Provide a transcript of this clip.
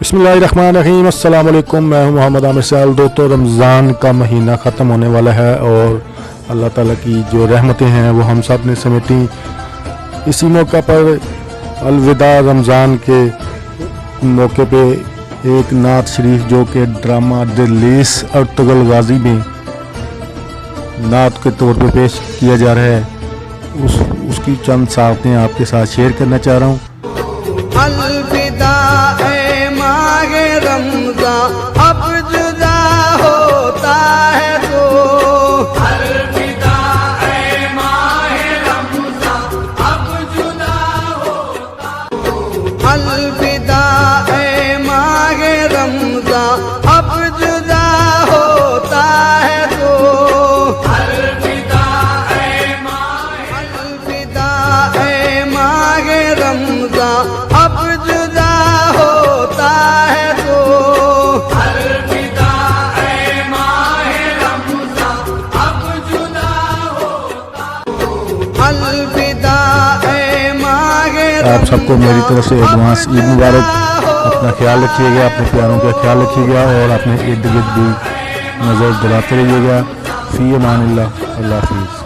बिस्मिल्लाहिर्रहमानिर्रहीम, अस्सलाम वालेकुम। मैं हूं मोहम्मद आमिर साल। दोस्तों, रमज़ान का महीना ख़त्म होने वाला है और अल्लाह ताला की जो रहमतें हैं वो हम सब ने समेटी। इसी मौका पर अलविदा रमज़ान के मौके पे एक नात शरीफ जो कि ड्रामा दिल्लीस अर्तुगल गाजी में नात के तौर पे पेश किया जा रहा है, उसकी चंद साहतें आपके साथ शेयर करना चाह रहा हूँ। अलविदा ए माहे रमज़ान, अब जुदा होता है तो। अलविदा ए माहे रमज़ान, अब जुदा होता है। अलविदा ए माहे रमज़ान, अब जुदा होता है तो। अलविदा ए माहे रमज़ान, अब जुदा होता है तो। अलविदा ए माहे रमज़ान, अब जुदा होता है। अलविदा ए माहे रमज़ान। आप सबको मेरी तरफ से एडवांस ईद मुबारक। अपना ख्याल रखिएगा, अपने प्यारों का ख्याल रखिएगा और अपने इर्द गिर्द भी नज़र दिलाते रहिएगा। फ़ी अमानिल्लाह, अल्लाह हाफ़िज़।